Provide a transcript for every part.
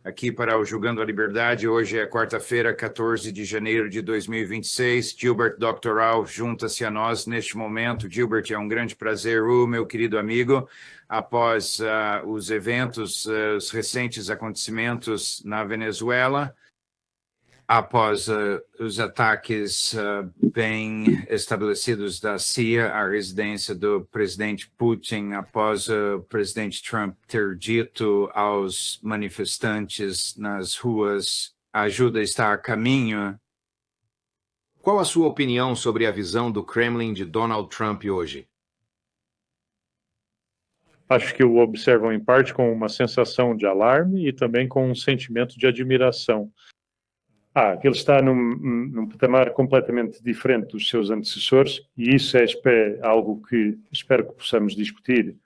aqui para o Julgando a Liberdade. Hoje é quarta-feira, 14 de janeiro de 2026. Gilbert Doctoral junta-se a nós neste momento. Gilbert, é um grande prazer, meu querido amigo. Após os eventos, os recentes acontecimentos na Venezuela, após os ataques bem estabelecidos da CIA à residência do presidente Putin, após o presidente Trump ter dito aos manifestantes nas ruas, a ajuda está a caminho. Qual a sua opinião sobre a visão do Kremlin de Donald Trump hoje? Acho que o observam em parte com uma sensação de alarme e também com um sentimento de admiração. Ele está num patamar completamente diferente dos seus antecessores e isso é algo que espero que possamos discutir,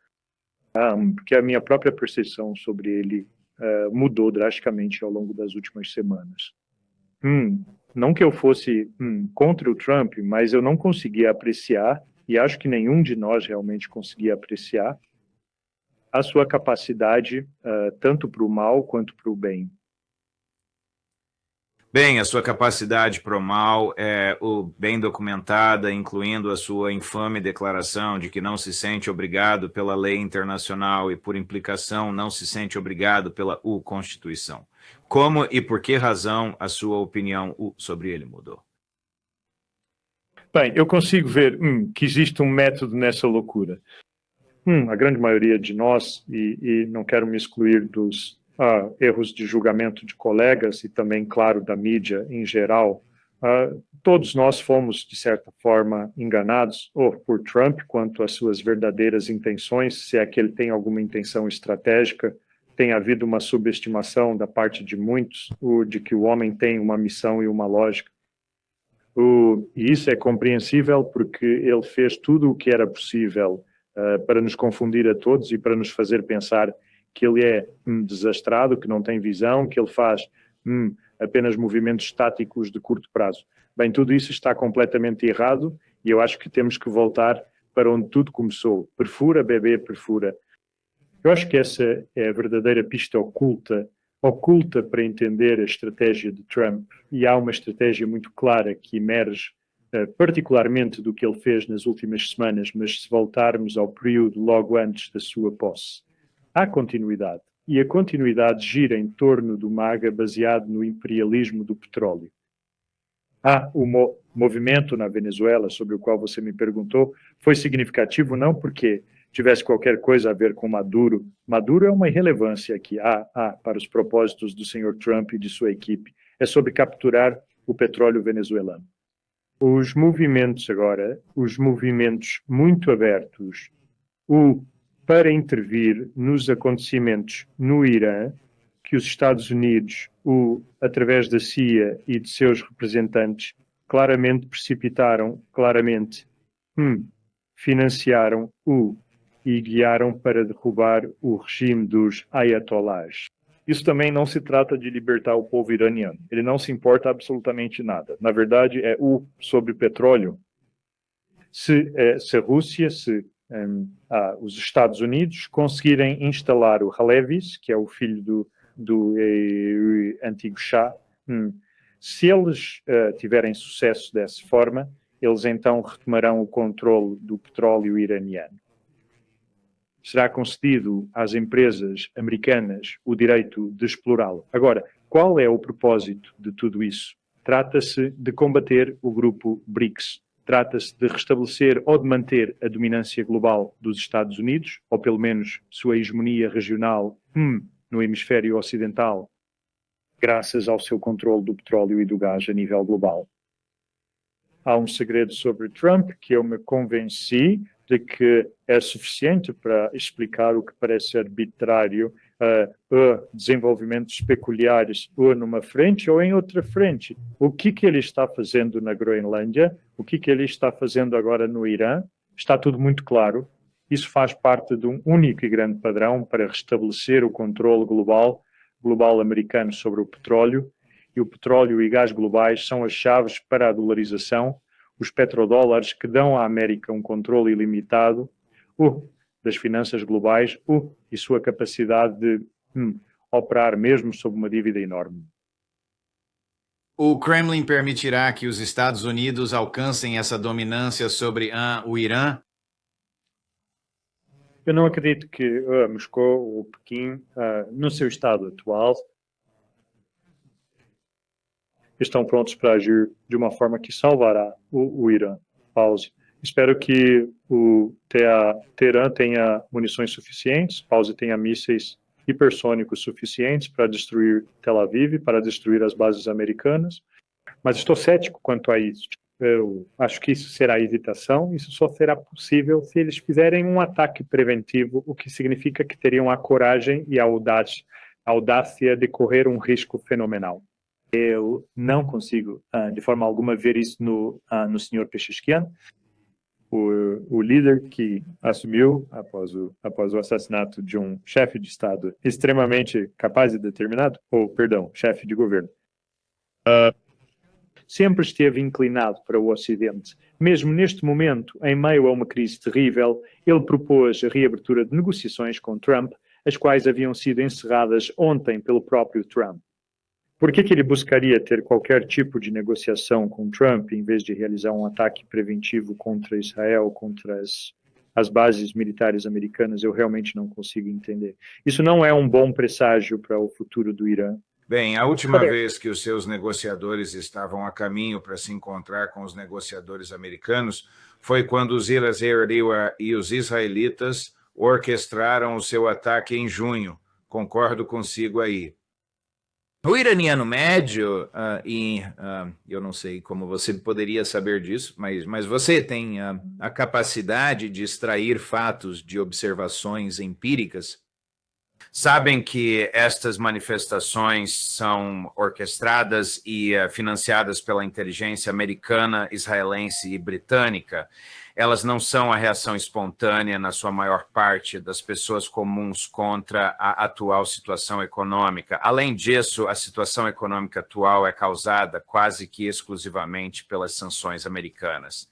porque a minha própria percepção sobre ele mudou drasticamente ao longo das últimas semanas. Não que eu fosse contra o Trump, mas eu não conseguia apreciar, e acho que nenhum de nós realmente conseguia apreciar, a sua capacidade tanto para o mal quanto para o bem. Bem, a sua capacidade para o mal é bem documentada, incluindo a sua infame declaração de que não se sente obrigado pela lei internacional e, por implicação, não se sente obrigado pela Constituição. Como e por que razão a sua opinião sobre ele mudou? Bem, eu consigo ver que existe um método nessa loucura. A grande maioria de nós, e não quero me excluir dos erros de julgamento de colegas e também, claro, da mídia em geral, todos nós fomos, de certa forma, enganados, ou por Trump, quanto às suas verdadeiras intenções, se é que ele tem alguma intenção estratégica. Tem havido uma subestimação da parte de muitos, de que o homem tem uma missão e uma lógica. E isso é compreensível porque ele fez tudo o que era possível para nos confundir a todos e para nos fazer pensar que ele é desastrado, que não tem visão, que ele faz apenas movimentos estáticos de curto prazo. Bem, tudo isso está completamente errado e eu acho que temos que voltar para onde tudo começou. Perfura, bebê, perfura. Eu acho que essa é a verdadeira pista oculta para entender a estratégia de Trump. E há uma estratégia muito clara que emerge particularmente do que ele fez nas últimas semanas, mas se voltarmos ao período logo antes da sua posse, há continuidade. E a continuidade gira em torno do MAGA baseado no imperialismo do petróleo. O movimento na Venezuela, sobre o qual você me perguntou, foi significativo não porque tivesse qualquer coisa a ver com Maduro. Maduro é uma irrelevância aqui, para os propósitos do Sr. Trump e de sua equipe. É sobre capturar o petróleo venezuelano. Os movimentos muito abertos, para intervir nos acontecimentos no Irã, que os Estados Unidos, através da CIA e de seus representantes, claramente precipitaram, financiaram e guiaram para derrubar o regime dos ayatollahs. Isso também não se trata de libertar o povo iraniano. Ele não se importa absolutamente nada. Na verdade, é sobre petróleo. Se a Rússia, os Estados Unidos conseguirem instalar o Halevi, que é o filho do antigo Shah, se eles tiverem sucesso dessa forma, eles então retomarão o controle do petróleo iraniano. Será concedido às empresas americanas o direito de explorá-lo. Agora, qual é o propósito de tudo isso? Trata-se de combater o grupo BRICS. Trata-se de restabelecer ou de manter a dominância global dos Estados Unidos, ou pelo menos sua hegemonia regional no hemisfério ocidental, graças ao seu controle do petróleo e do gás a nível global. Há um segredo sobre Trump que eu me convenci de que é suficiente para explicar o que parece arbitrário, desenvolvimentos peculiares ou numa frente ou em outra frente. O que ele está fazendo na Groenlândia, o que ele está fazendo agora no Irã, está tudo muito claro. Isso faz parte de um único e grande padrão para restabelecer o controle global americano sobre o petróleo, e o petróleo e gás globais são as chaves para a dolarização, os petrodólares que dão à América um controle ilimitado das finanças globais e sua capacidade de operar mesmo sob uma dívida enorme. O Kremlin permitirá que os Estados Unidos alcancem essa dominância sobre o Irã? Eu não acredito que Moscou ou Pequim, no seu estado atual, estão prontos para agir de uma forma que salvará o Irã. Pause. Espero que o Teherã tenha munições suficientes, Pause tenha mísseis hipersônicos suficientes para destruir Tel Aviv, para destruir as bases americanas, mas estou cético quanto a isso. Eu acho que isso será hesitação, isso só será possível se eles fizerem um ataque preventivo, o que significa que teriam a coragem e a audácia de correr um risco fenomenal. Eu não consigo, de forma alguma, ver isso no Sr. Pezeshkian, o líder que assumiu após o assassinato de um chefe de Estado extremamente capaz e determinado, chefe de governo. Sempre esteve inclinado para o Ocidente. Mesmo neste momento, em meio a uma crise terrível, ele propôs a reabertura de negociações com Trump, as quais haviam sido encerradas ontem pelo próprio Trump. Por que ele buscaria ter qualquer tipo de negociação com Trump em vez de realizar um ataque preventivo contra Israel, contra as bases militares americanas? Eu realmente não consigo entender. Isso não é um bom presságio para o futuro do Irã. Bem, a última vez que os seus negociadores estavam a caminho para se encontrar com os negociadores americanos foi quando os e os israelitas orquestraram o seu ataque em junho. Concordo consigo aí. O iraniano médio, eu não sei como você poderia saber disso, mas você tem a capacidade de extrair fatos de observações empíricas. Sabem que estas manifestações são orquestradas e financiadas pela inteligência americana, israelense e britânica. Elas não são a reação espontânea, na sua maior parte, das pessoas comuns contra a atual situação econômica. Além disso, a situação econômica atual é causada quase que exclusivamente pelas sanções americanas.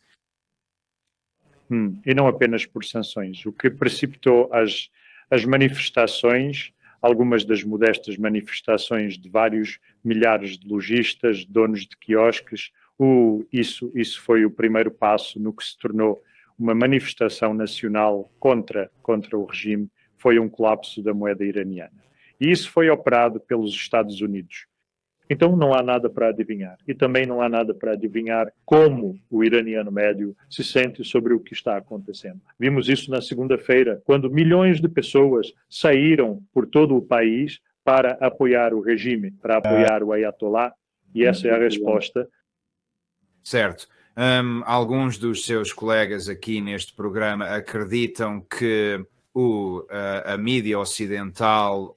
E não apenas por sanções. O que precipitou as manifestações, algumas das modestas manifestações de vários milhares de lojistas, donos de quiosques, isso foi o primeiro passo no que se tornou uma manifestação nacional contra o regime, foi um colapso da moeda iraniana. E isso foi operado pelos Estados Unidos. Então não há nada para adivinhar. E também não há nada para adivinhar como o iraniano médio se sente sobre o que está acontecendo. Vimos isso na segunda-feira, quando milhões de pessoas saíram por todo o país para apoiar o regime, para apoiar o Ayatollah, e essa é a resposta. Certo. Alguns dos seus colegas aqui neste programa acreditam que a mídia ocidental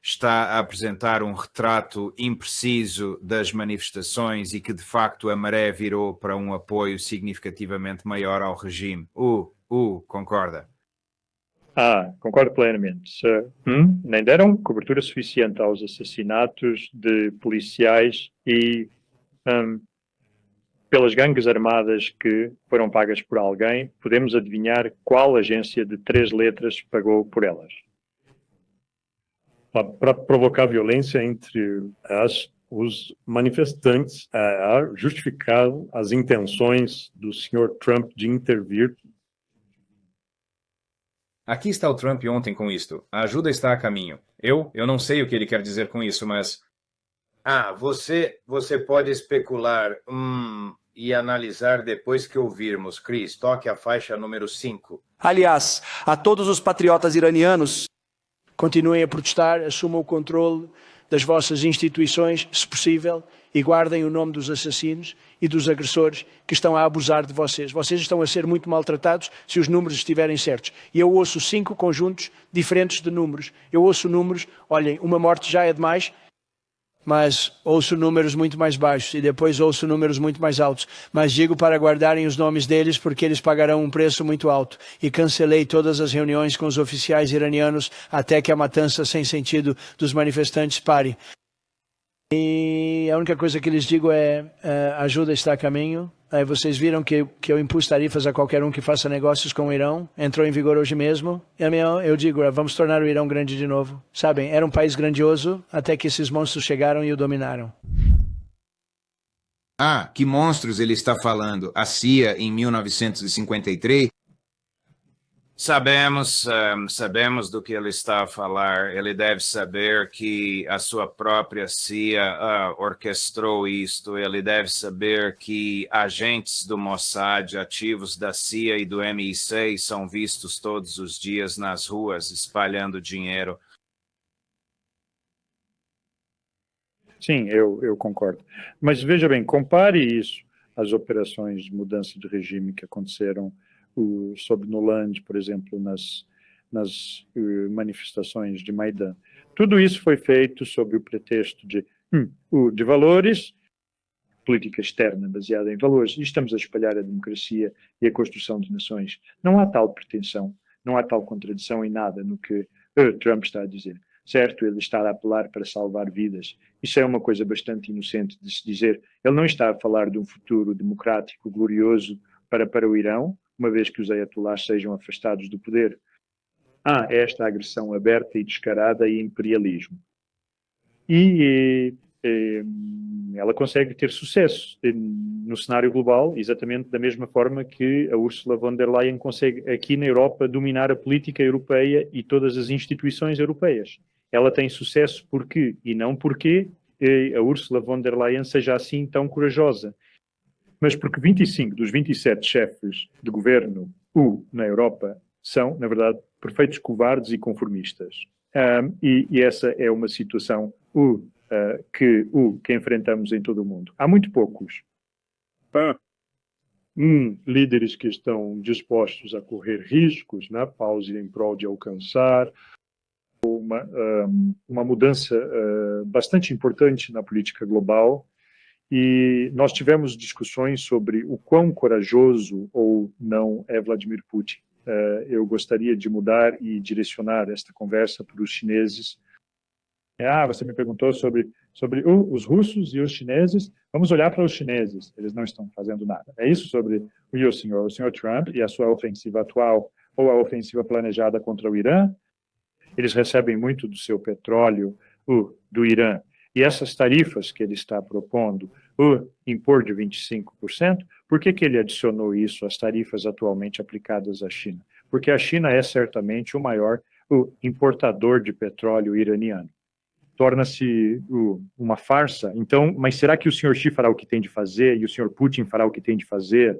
está a apresentar um retrato impreciso das manifestações e que, de facto, a maré virou para um apoio significativamente maior ao regime. Concorda? Concordo plenamente. Nem deram cobertura suficiente aos assassinatos de policiais e pelas gangues armadas que foram pagas por alguém. Podemos adivinhar qual agência de 3 letras pagou por elas. Para provocar violência entre os manifestantes, a justificar as intenções do Sr. Trump de intervir. Aqui está o Trump ontem com isto. A ajuda está a caminho. Eu não sei o que ele quer dizer com isso, mas... Você pode especular e analisar depois que ouvirmos. Chris, toque a faixa número 5. Aliás, a todos os patriotas iranianos, continuem a protestar, assumam o controle das vossas instituições, se possível, e guardem o nome dos assassinos e dos agressores que estão a abusar de vocês. Vocês estão a ser muito maltratados se os números estiverem certos. E eu ouço 5 conjuntos diferentes de números. Eu ouço números, olhem, uma morte já é demais, mas ouço números muito mais baixos e depois ouço números muito mais altos. Mas digo para guardarem os nomes deles porque eles pagarão um preço muito alto. E cancelei todas as reuniões com os oficiais iranianos até que a matança sem sentido dos manifestantes pare. E a única coisa que lhes digo é, a ajuda está a caminho. Vocês viram que eu impus tarifas a qualquer um que faça negócios com o Irão. Entrou em vigor hoje mesmo. E eu digo, vamos tornar o Irão grande de novo. Sabem, era um país grandioso até que esses monstros chegaram e o dominaram. Ah, que monstros ele está falando? A CIA em 1953? Sabemos do que ele está a falar. Ele deve saber que a sua própria CIA orquestrou isto. Ele deve saber que agentes do Mossad, ativos da CIA e do MI6, são vistos todos os dias nas ruas espalhando dinheiro. Sim, eu concordo. Mas veja bem, compare isso às operações de mudança de regime que aconteceram sobre Nuland, por exemplo, nas manifestações de Maidan. Tudo isso foi feito sob o pretexto de valores, política externa baseada em valores, e estamos a espalhar a democracia e a construção de nações. Não há tal pretensão, não há tal contradição em nada no que Trump está a dizer. Certo, ele está a apelar para salvar vidas. Isso é uma coisa bastante inocente de se dizer. Ele não está a falar de um futuro democrático glorioso para o Irão, uma vez que os ayatollahs sejam afastados do poder. Há esta agressão aberta e descarada e imperialismo. E ela consegue ter sucesso no cenário global, exatamente da mesma forma que a Ursula von der Leyen consegue aqui na Europa dominar a política europeia e todas as instituições europeias. Ela tem sucesso porque, e não porque a Ursula von der Leyen seja assim tão corajosa, mas porque 25 dos 27 chefes de governo na Europa são, na verdade, perfeitos covardes e conformistas. E essa é uma situação que enfrentamos em todo o mundo. Há muito poucos líderes que estão dispostos a correr riscos na pausa em prol de alcançar uma mudança bastante importante na política global. E nós tivemos discussões sobre o quão corajoso ou não é Vladimir Putin. Eu gostaria de mudar e direcionar esta conversa para os chineses. Você me perguntou sobre os russos e os chineses. Vamos olhar para os chineses. Eles não estão fazendo nada. É isso sobre o senhor Trump e a sua ofensiva atual ou a ofensiva planejada contra o Irã. Eles recebem muito do seu petróleo do Irã. E essas tarifas que ele está propondo, impor de 25%, por que ele adicionou isso às tarifas atualmente aplicadas à China? Porque a China é certamente o maior importador de petróleo iraniano. Torna-se uma farsa. Então, mas será que o senhor Xi fará o que tem de fazer e o senhor Putin fará o que tem de fazer?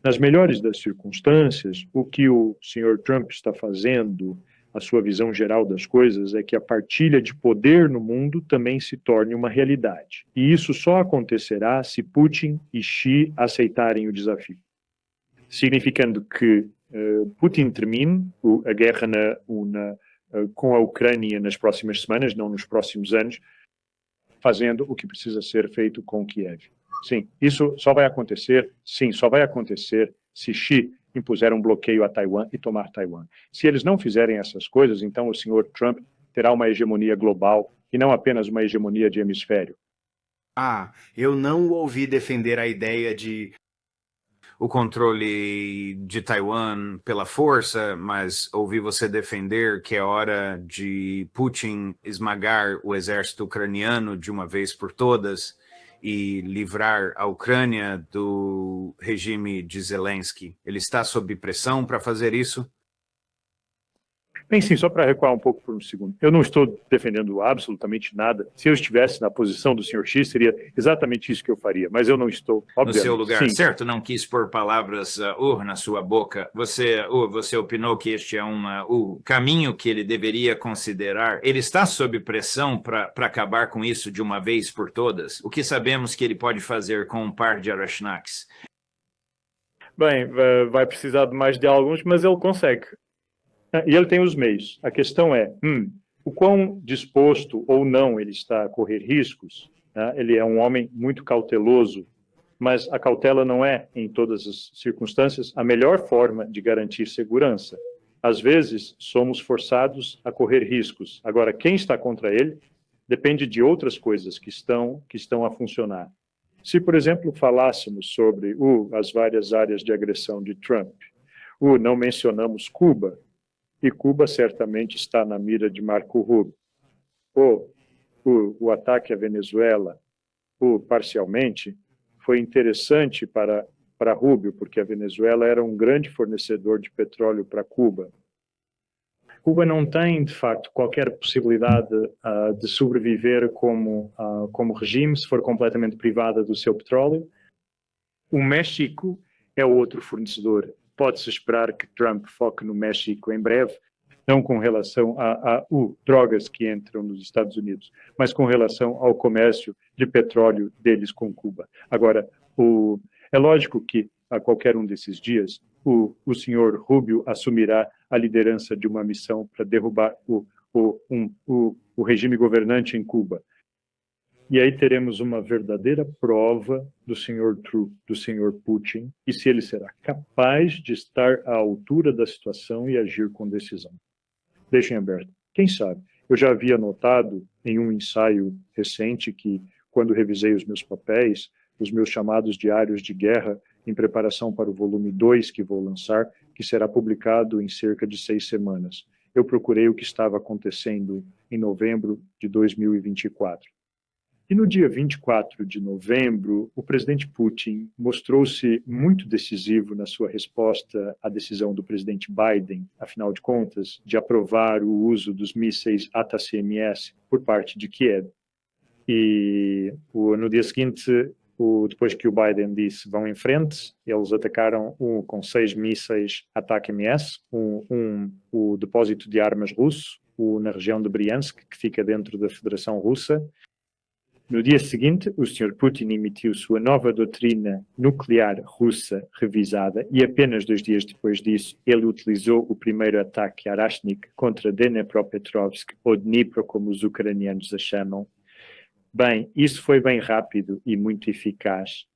Nas melhores das circunstâncias, o que o senhor Trump está fazendo, a sua visão geral das coisas, é que a partilha de poder no mundo também se torne uma realidade. E isso só acontecerá se Putin e Xi aceitarem o desafio. Significando que Putin termine a guerra com a Ucrânia nas próximas semanas, não nos próximos anos, fazendo o que precisa ser feito com Kiev. Sim, isso só vai acontecer, se Xi impuser um bloqueio a Taiwan e tomar Taiwan. Se eles não fizerem essas coisas, então o senhor Trump terá uma hegemonia global e não apenas uma hegemonia de hemisfério. Eu não o ouvi defender a ideia de o controle de Taiwan pela força, mas ouvi você defender que é hora de Putin esmagar o exército ucraniano de uma vez por todas e livrar a Ucrânia do regime de Zelensky. Ele está sob pressão para fazer isso? Bem, sim, só para recuar um pouco por um segundo. Eu não estou defendendo absolutamente nada. Se eu estivesse na posição do Sr. X, seria exatamente isso que eu faria, mas eu não estou, obviamente. No seu lugar, sim. Certo? Não quis pôr palavras na sua boca. Você opinou que este é o caminho que ele deveria considerar. Ele está sob pressão para acabar com isso de uma vez por todas? O que sabemos que ele pode fazer com um par de Arashnaks? Bem, vai precisar de mais de alguns, mas ele consegue. E ele tem os meios. A questão é, o quão disposto ou não ele está a correr riscos. Né? Ele é um homem muito cauteloso, mas a cautela não é, em todas as circunstâncias, a melhor forma de garantir segurança. Às vezes, somos forçados a correr riscos. Agora, quem está contra ele depende de outras coisas que estão a funcionar. Se, por exemplo, falássemos sobre as várias áreas de agressão de Trump, não mencionamos Cuba, e Cuba certamente está na mira de Marco Rubio. O ataque à Venezuela, parcialmente, foi interessante para Rubio, porque a Venezuela era um grande fornecedor de petróleo para Cuba. Cuba não tem, de facto, qualquer possibilidade de sobreviver como regime se for completamente privada do seu petróleo. O México é outro fornecedor. Pode-se esperar que Trump foque no México em breve, não com relação a drogas que entram nos Estados Unidos, mas com relação ao comércio de petróleo deles com Cuba. Agora, é lógico que a qualquer um desses dias, o senhor Rubio assumirá a liderança de uma missão para derrubar o regime governante em Cuba. E aí teremos uma verdadeira prova do senhor Trump, do senhor Putin, e se ele será capaz de estar à altura da situação e agir com decisão. Deixem aberto. Quem sabe? Eu já havia notado em um ensaio recente que, quando revisei os meus papéis, os meus chamados diários de guerra, em preparação para o volume 2 que vou lançar, que será publicado em cerca de 6 semanas. Eu procurei o que estava acontecendo em novembro de 2024. E no dia 24 de novembro, o presidente Putin mostrou-se muito decisivo na sua resposta à decisão do presidente Biden, afinal de contas, de aprovar o uso dos mísseis ATACMS por parte de Kiev. E no dia seguinte, depois que o Biden disse vão em frente, eles atacaram com 6 mísseis ATACMS, o depósito de armas russo, na região de Bryansk, que fica dentro da Federação Russa. No dia seguinte, o Sr. Putin emitiu sua nova doutrina nuclear russa revisada e apenas 2 dias depois disso, ele utilizou o primeiro ataque Arashnik contra Dnepropetrovsk, ou Dnipro, como os ucranianos a chamam. Bem, isso foi bem rápido e muito eficaz.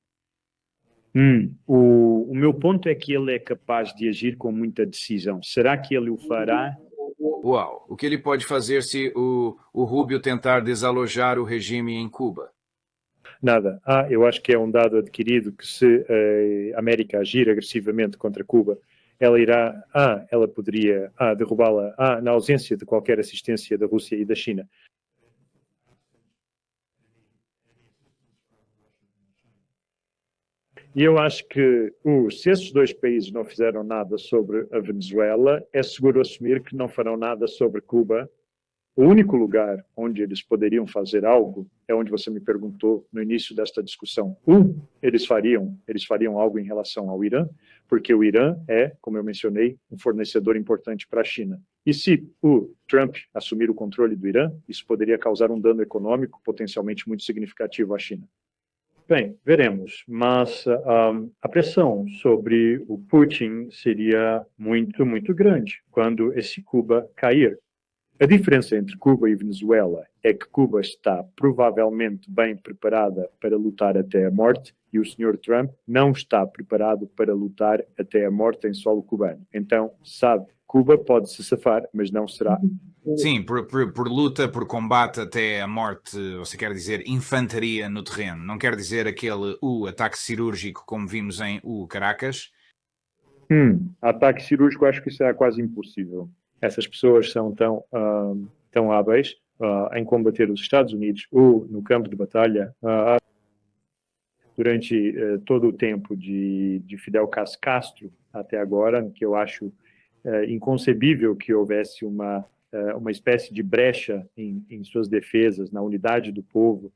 O meu ponto é que ele é capaz de agir com muita decisão. Será que ele o fará? Uau! O que ele pode fazer se o Rubio tentar desalojar o regime em Cuba? Nada. Eu acho que é um dado adquirido que se a América agir agressivamente contra Cuba, ela poderia derrubá-la na ausência de qualquer assistência da Rússia e da China. E eu acho que se esses 2 países não fizeram nada sobre a Venezuela, é seguro assumir que não farão nada sobre Cuba. O único lugar onde eles poderiam fazer algo é onde você me perguntou no início desta discussão. Eles fariam algo em relação ao Irã, porque o Irã é, como eu mencionei, um fornecedor importante para a China. E se o Trump assumir o controle do Irã, isso poderia causar um dano econômico potencialmente muito significativo à China. Bem, veremos, mas a pressão sobre o Putin seria muito, muito grande quando esse Cuba cair. A diferença entre Cuba e Venezuela é que Cuba está provavelmente bem preparada para lutar até a morte e o Sr. Trump não está preparado para lutar até a morte em solo cubano. Então, sabe, Cuba pode se safar, mas não será. Sim, por luta, por combate até a morte, você quer dizer infantaria no terreno, não quer dizer aquele ataque cirúrgico como vimos em Caracas? Ataque cirúrgico, acho que isso é quase impossível. Essas pessoas são tão hábeis em combater os Estados Unidos no campo de batalha durante todo o tempo de Fidel Castro até agora, que eu acho inconcebível que houvesse uma espécie de brecha em suas defesas, na unidade do povo,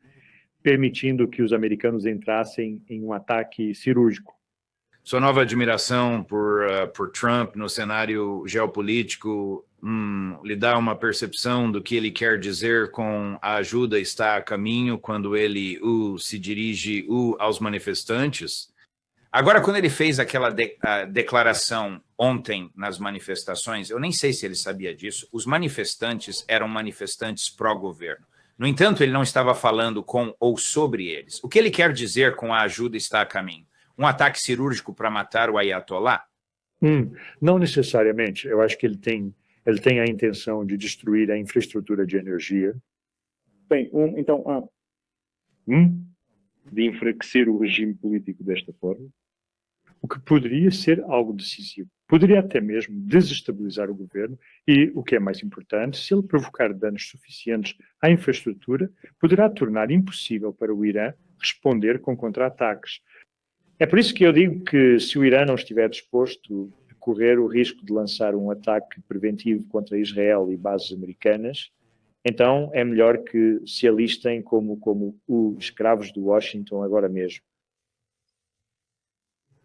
permitindo que os americanos entrassem em um ataque cirúrgico. Sua nova admiração por Trump no cenário geopolítico lhe dá uma percepção do que ele quer dizer com a ajuda está a caminho quando ele se dirige aos manifestantes? Agora, quando ele fez aquela declaração ontem nas manifestações, eu nem sei se ele sabia disso, os manifestantes eram manifestantes pró-governo. No entanto, ele não estava falando com ou sobre eles. O que ele quer dizer com a ajuda está a caminho? Um ataque cirúrgico para matar o Ayatollah? Não necessariamente. Eu acho que ele tem a intenção de destruir a infraestrutura de energia. Bem, De enfraquecer o regime político desta forma, o que poderia ser algo decisivo. Poderia até mesmo desestabilizar o governo e, o que é mais importante, se ele provocar danos suficientes à infraestrutura, poderá tornar impossível para o Irã responder com contra-ataques. É por isso que eu digo que, se o Irã não estiver disposto a correr o risco de lançar um ataque preventivo contra Israel e bases americanas, então é melhor que se alistem como os escravos de Washington agora mesmo.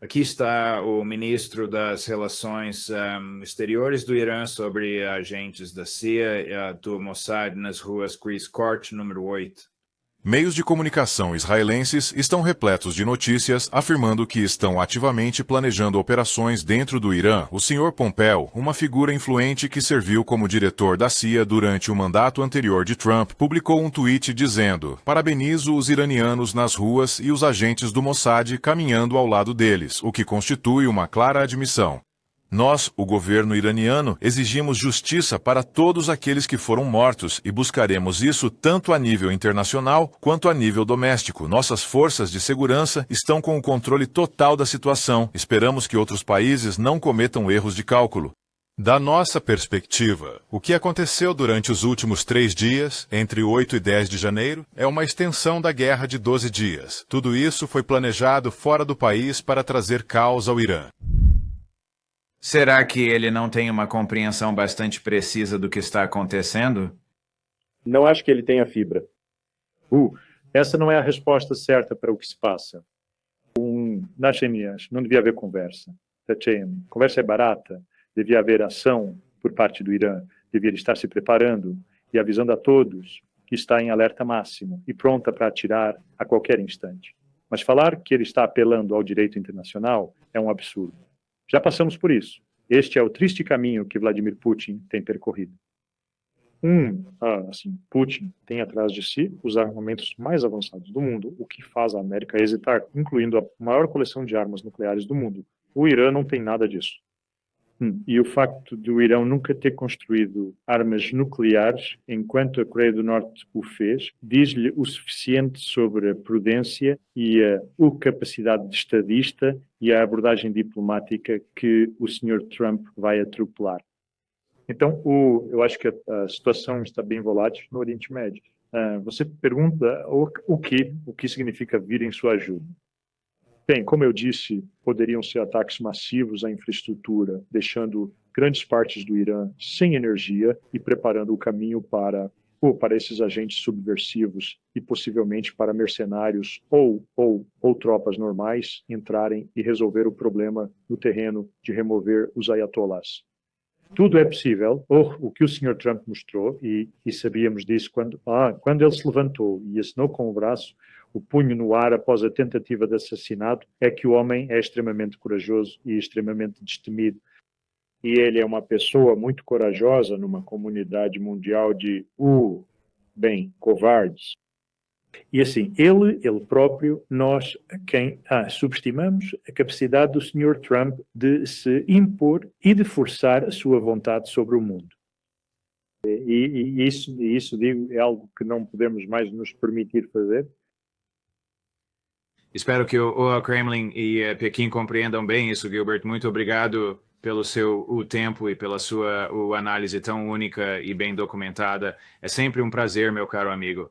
Aqui está o ministro das Relações Exteriores do Irã sobre agentes da CIA e do Mossad nas ruas Chris Court, número 8. Meios de comunicação israelenses estão repletos de notícias afirmando que estão ativamente planejando operações dentro do Irã. O Sr. Pompeo, uma figura influente que serviu como diretor da CIA durante o mandato anterior de Trump, publicou um tweet dizendo: "Parabenizo os iranianos nas ruas e os agentes do Mossad caminhando ao lado deles, o que constitui uma clara admissão. Nós, o governo iraniano, exigimos justiça para todos aqueles que foram mortos e buscaremos isso tanto a nível internacional quanto a nível doméstico. Nossas forças de segurança estão com o controle total da situação. Esperamos que outros países não cometam erros de cálculo." Da nossa perspectiva, o que aconteceu durante os últimos 3 dias, entre 8 e 10 de janeiro, é uma extensão da guerra de 12 dias. Tudo isso foi planejado fora do país para trazer caos ao Irã. Será que ele não tem uma compreensão bastante precisa do que está acontecendo? não acho que ele tenha fibra. Essa não é a resposta certa para o que se passa. Nas GMAs não devia haver conversa. Conversa é barata. Devia haver ação por parte do Irã. Devia estar se preparando e avisando a todos que está em alerta máximo e pronta para atirar a qualquer instante. Mas falar que ele está apelando ao direito internacional é um absurdo. Já passamos por isso. Este é o triste caminho que Vladimir Putin tem percorrido. Putin tem atrás de si os armamentos mais avançados do mundo, o que faz a América hesitar, incluindo a maior coleção de armas nucleares do mundo. O Irã não tem nada disso. E o facto de o Irã nunca ter construído armas nucleares, enquanto a Coreia do Norte o fez, diz-lhe o suficiente sobre a prudência e a capacidade de estadista e a abordagem diplomática que o Sr. Trump vai atropelar. Então, eu acho que a situação está bem volátil no Oriente Médio. Você pergunta o que significa vir em sua ajuda. Bem, como eu disse, poderiam ser ataques massivos à infraestrutura, deixando grandes partes do Irã sem energia e preparando o caminho para esses agentes subversivos e possivelmente para mercenários ou tropas normais entrarem e resolver o problema no terreno de remover os ayatollahs. Tudo é possível. O que o Sr. Trump mostrou, e sabíamos disso quando ele se levantou e assinou com o braço, o punho no ar após a tentativa de assassinato, é que o homem é extremamente corajoso e extremamente destemido. E ele é uma pessoa muito corajosa numa comunidade mundial de, covardes. E assim, ele próprio, nós subestimamos a capacidade do Sr. Trump de se impor e de forçar a sua vontade sobre o mundo. E isso, digo, é algo que não podemos mais nos permitir fazer. Espero que o Kremlin e Pequim compreendam bem isso, Gilbert. Muito obrigado pelo o tempo e pela sua análise tão única e bem documentada. É sempre um prazer, meu caro amigo.